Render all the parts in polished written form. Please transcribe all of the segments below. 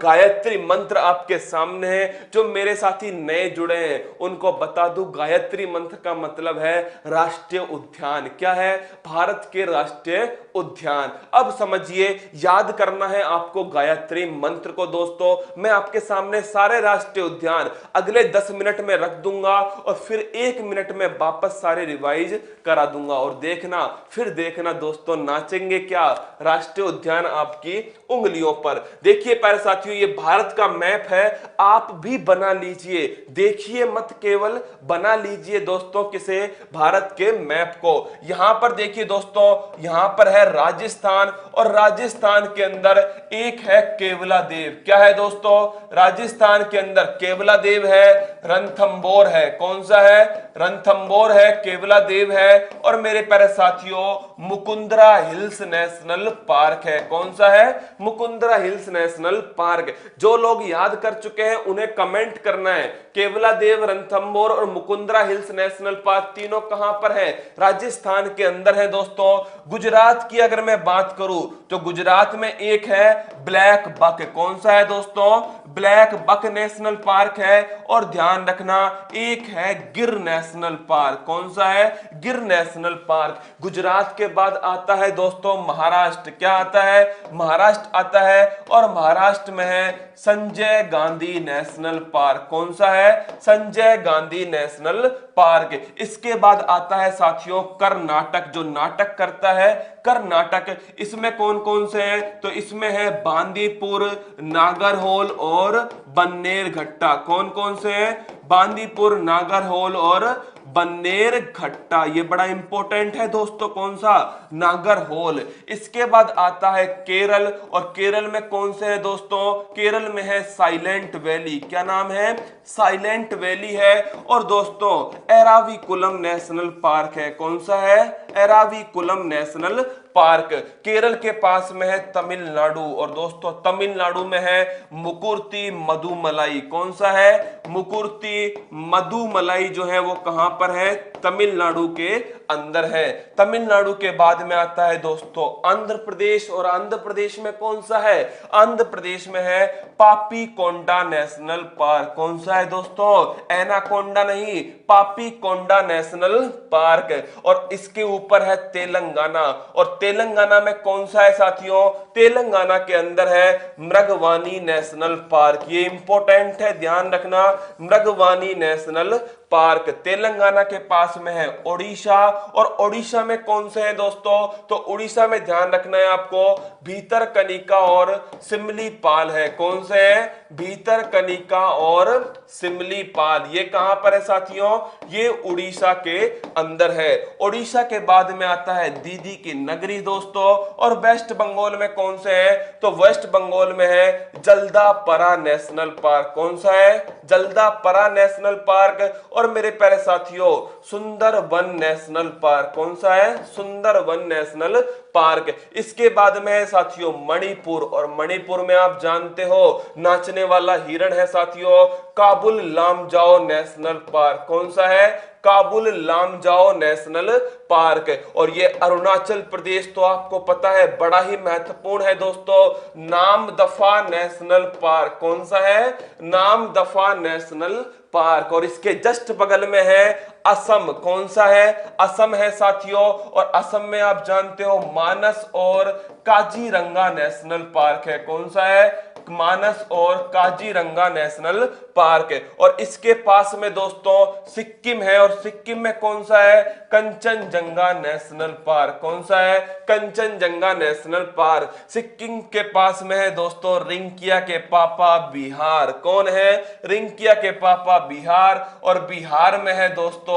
गायत्री मंत्र आपके सामने है। जो मेरे साथी नए जुड़े हैं उनको बता दूं, गायत्री मंत्र का मतलब है राष्ट्रीय उद्यान। क्या है? भारत के राष्ट्रीय उद्यान। अब समझिए, याद करना है आपको गायत्री मंत्र को। दोस्तों, मैं आपके सामने सारे राष्ट्रीय उद्यान अगले 10 मिनट में रख दूंगा और फिर 1 मिनट में वापस सारे रिवाइज करा दूंगा। और देखना, फिर देखना दोस्तों, नाचेंगे क्या राष्ट्रीय उद्यान आपकी उंगलियों पर। देखिए प्यारे साथियों, ये भारत का मैप है, आप भी बना लीजिए। देखिए मत, केवल बना लीजिए दोस्तों किसे? भारत के मैप को। यहां पर देखिए दोस्तों, यहां पर है राजस्थान, और राजस्थान के अंदर एक है केवला देव। क्या है दोस्तों? राजस्थान के अंदर केवला देव है, रणथंबोर है। कौन सा है? रणथंबोर है, केवला देव है, और मेरे प्यारे साथियों मुकुंदरा हिल्स नेशनल पार्क है। कौन सा है? Mukundra hills national park. जो लोग याद कर चुके हैं उन्हें कमेंट करना है, केवला देव, रणथंबोर और मुकुंदरा हिल्स नेशनल पार्क तीनों कहां पर है? राजस्थान के अंदर है दोस्तों। गुजरात की अगर मैं बात करूं तो गुजरात में एक है ब्लैक बक। कौन सा है दोस्तों? ब्लैक बक नेशनल पार्क है। और ध्यान रखना, एक है गिर नेशनल पार्क। कौन सा है? गिर नेशनल पार्क। गुजरात के बाद आता है दोस्तों महाराष्ट्र। क्या आता है? महाराष्ट्र आता है, और महाराष्ट्र में है संजय गांधी नेशनल पार्क। कौन सा है? Sanjay Gandhi national park. इसके बाद आता है साथियों कर्नाटक, जो नाटक करता है कर्नाटक। इसमें कौन कौन से हैं? तो इसमें है बांदीपुर, नागरहोल और बन्नेरघट्टा। कौन कौन से हैं? बांदीपुर, नागरहोल और बन्नेरघट्टा। ये बड़ा इंपॉर्टेंट है दोस्तों। कौन सा? नागरहोल। इसके बाद आता है केरल, और केरल में कौन से है दोस्तों? केरल में है साइलेंट वैली। क्या नाम है? साइलेंट वैली है। और दोस्तों एराविकुलम नेशनल पार्क है। कौन सा है? Eravikulam national park. केरल के पास में है तमिलनाडु, और दोस्तों तमिलनाडु में है मुकुर्ती मदुमलाई। कौन सा है? मुकुर्ती मदुमलाई जो है वो कहां पर है? तमिलनाडु के अंदर है। तमिलनाडु के बाद में आता है दोस्तों आंध्र प्रदेश, और आंध्र प्रदेश में कौन सा है? आंध्र प्रदेश में है पापीकोंडा नेशनल पार्क। कौन सा है दोस्तों? एनाकोंडा नहीं, पापीकोंडा नेशनल पार्क। और इसके ऊपर है तेलंगाना, और तेलंगाना में कौन सा है साथियों? तेलंगाना के अंदर है मृगवानी नेशनल पार्क। ये इंपॉर्टेंट है, ध्यान रखना, मृगवानी नेशनल पार्क। तेलंगाना के पास में है ओडिशा, और ओडिशा में कौन से हैं दोस्तों? तो ओडिशा में ध्यान रखना है आपको भीतरकनिका और सिमलीपाल है। कौन से हैं? भीतरकनिका और सिमलीपाल। ये कहां पर है साथियों? ये उड़ीसा के अंदर है। ओडिशा के बाद में आता है दीदी की नगरी दोस्तों। और वेस्ट बंगाल में कौन से है? तो वेस्ट बंगाल में है जल्दापरा नेशनल पार्क। कौन सा है? जल्दापरा नेशनल पार्क। और मेरे प्यारे साथियों सुंदरवन नेशनल पार्क। कौन सा है? Sundarban national park. इसके बाद में है साथियों मणिपुर, और मणिपुर में आप जानते हो नाचने वाला हिरण है साथियों काबुल लामजाओ नेशनल पार्क। कौन सा है? Kabul Lamjao national park. और ये अरुणाचल प्रदेश तो आपको पता है बड़ा ही महत्वपूर्ण है दोस्तों, नामदफा नेशनल पार्क। कौन सा है? Namdapha national park. और इसके जस्ट बगल में है असम। कौन सा है? असम है साथियों। और असम में आप जानते हो मानस और काजीरंगा नेशनल पार्क है। कौन सा है? मानस और काजीरंगा नेशनल पार्क। और इसके पास में दोस्तों सिक्किम है, और सिक्किम में कौन सा है? Kanchenjunga national park. कौन सा है? Kanchenjunga national park. सिक्किम के पास में है दोस्तों रिंकिया के पापा बिहार। कौन है? रिंकिया के पापा बिहार। और बिहार में है दोस्तों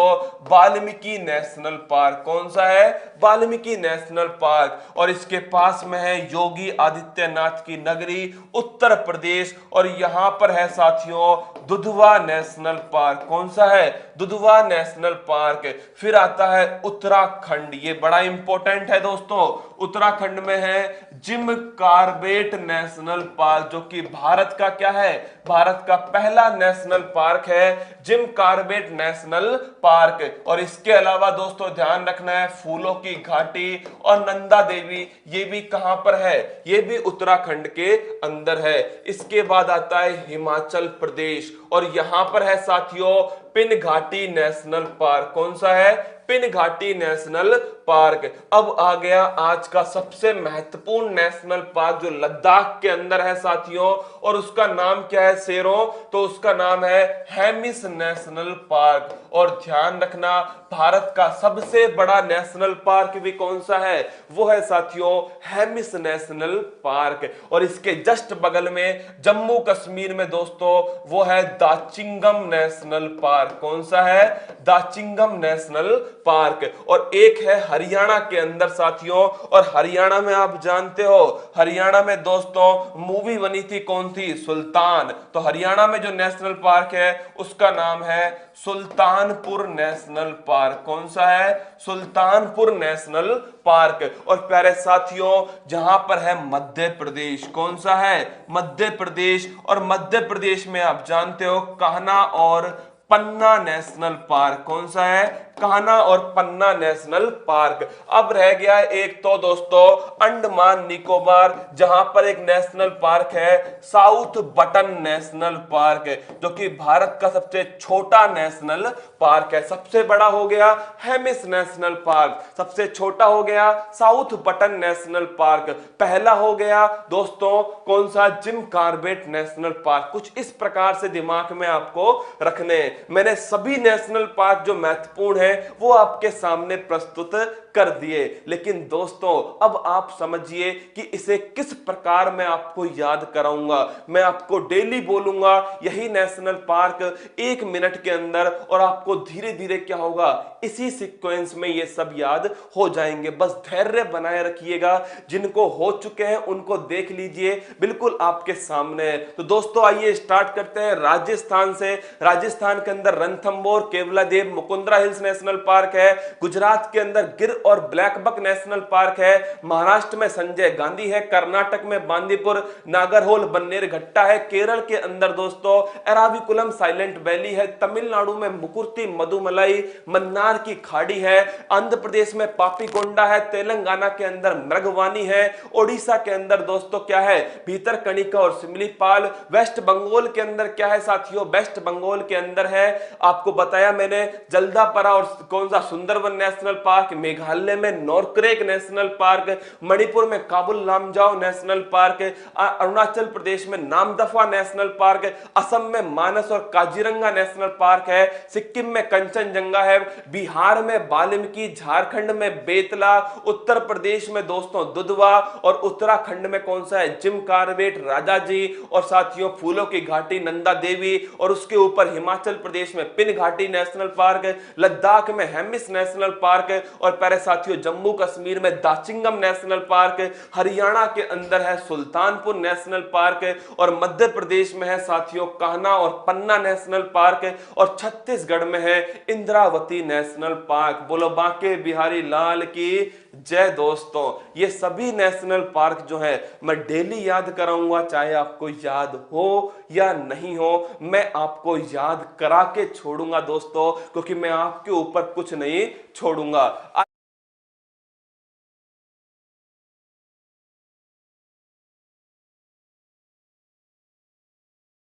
वाल्मीकि नेशनल पार्क। कौन सा है? Valmiki national park. और इसके पास में है योगी आदित्यनाथ की नगरी उत्तर प्रदेश, और यहां पर है साथियों दुधवा नेशनल पार्क। कौन सा है? Dudhwa national park. फिर आता है उत्तराखंड, ये बड़ा इंपॉर्टेंट है दोस्तों। उत्तराखंड में है जिम कार्बेट नेशनल पार्क, जो कि भारत का क्या है? भारत का पहला नेशनल पार्क है जिम कार्बेट नेशनल पार्क। और इसके अलावा दोस्तों ध्यान रखना है फूलों की घाटी और नंदा देवी, ये भी कहां पर है? ये भी उत्तराखंड के अंदर है। है। इसके बाद आता है हिमाचल प्रदेश और यहां पर है साथियों पिन घाटी नेशनल पार्क। कौन सा है? पिन घाटी नेशनल पार्क। अब आ गया आज का सबसे महत्वपूर्ण नेशनल पार्क जो लद्दाख के अंदर है साथियों, और उसका नाम क्या है शेरों? तो उसका नाम है हेमिस नेशनल पार्क। और ध्यान रखना भारत का सबसे बड़ा नेशनल पार्क भी कौन सा है? वो है साथियों हेमिस नेशनल पार्क। और इसके जस्ट बगल में जम्मू कश्मीर में दोस्तों वो है दाचिंगम नेशनल पार्क। कौन सा है? Dachigam national park. और एक है हरियाणा के अंदर साथियों, और हरियाणा में आप जानते हो हरियाणा में दोस्तों मूवी बनी थी कौन थी? सुल्तान। तो हरियाणा में जो नेशनल पार्क है उसका नाम है सुल्तानपुर नेशनल पार्क। कौन सा है? Sultanpur national park. और प्यारे साथियों जहां पर है मध्य प्रदेश। कौन सा है? मध्य प्रदेश। और मध्य प्रदेश में आप जानते हो कान्हा और पन्ना नेशनल पार्क। कौन सा है? कान्हा और पन्ना नेशनल पार्क। अब रह गया एक तो दोस्तों अंडमान निकोबार, जहां पर एक नेशनल पार्क है साउथ बटन नेशनल पार्क, जो कि भारत का सबसे छोटा नेशनल पार्क है। सबसे बड़ा हो गया हेमिस नेशनल पार्क, सबसे छोटा हो गया साउथ बटन नेशनल पार्क, पहला हो गया दोस्तों कौन सा? Jim Corbett national park. कुछ इस प्रकार से दिमाग में आपको रखने। मैंने सभी नेशनल पार्क जो महत्वपूर्ण है वो आपके सामने प्रस्तुत कर दिए, लेकिन दोस्तों अब आप समझिए कि इसे किस प्रकार मैं आपको याद कराऊंगा। मैं आपको डेली बोलूंगा यही नेशनल पार्क 1 मिनट के अंदर, और आपको धीरे धीरे क्या होगा इसी सीक्वेंस में ये सब याद हो जाएंगे। बस धैर्य बनाए रखिएगा, जिनको हो चुके हैं उनको देख लीजिए, बिल्कुल आपके सामने है। तो दोस्तों आइए स्टार्ट करते हैं राजस्थान से। राजस्थान के अंदर Ranthambore, Keoladeo, Mukundra hills national park है। गुजरात के अंदर गिर और ब्लैकबक नेशनल पार्क है। महाराष्ट्र में संजय गांधी है। कर्नाटक में बांदीपुर, नागरहोल, बन्नेरघट्टा है। केरल के अंदर दोस्तों एराविकुलम साइलेंट वैली है। तमिलनाडु में मुकुर्ती, मधुमलाई, मन्नार की खाड़ी है। आंध्र प्रदेश में पापीकोंडा है। तेलंगाना के अंदर मृगवानी है। ओडिशा के अंदर दोस्तों क्या है? भीतरकनिका और सिमलीपाल। वेस्ट बंगाल के अंदर क्या है साथियों? वेस्ट बंगाल के अंदर है, आपको बताया मैंने, जल्दापरा और कौन सा? Sundarban national park. मेघालय में नोरक्रेक नेशनल पार्क। मणिपुर में काबुल लामजाओ नेशनल पार्क। अरुणाचल प्रदेश में नामदफा नेशनल पार्क। असम में मानस और काजीरंगा नेशनल पार्क है। सिक्किम में कंचनजंगा है। बिहार में वाल्मीकि, झारखंड में बेतला, उत्तर प्रदेश में दोस्तों दुधवा, और उत्तराखंड में कौन सा है? जिम कॉर्बेट, राजाजी, और साथियों फूलों की घाटी नंदा देवी, और उसके ऊपर हिमाचल प्रदेश में पिन घाटी नेशनल पार्क, लद्दाख में हेमिस नेशनल पार्क, और प्यारे साथियों जम्मू कश्मीर में दाचिंगम नेशनल पार्क, हरियाणा के अंदर है सुल्तानपुर नेशनल पार्क, और मध्य प्रदेश में है साथियों कान्हा और पन्ना नेशनल पार्क, और छत्तीसगढ़ में है इंद्रावती नेशनल पार्क। बोलो बांके बिहारी लाल की जय। दोस्तों ये सभी नेशनल पार्क जो है मैं डेली याद कराऊंगा, चाहे आपको याद हो या नहीं हो, मैं आपको याद करा के छोड़ूंगा दोस्तों, क्योंकि मैं आपके ऊपर कुछ नहीं छोड़ूंगा।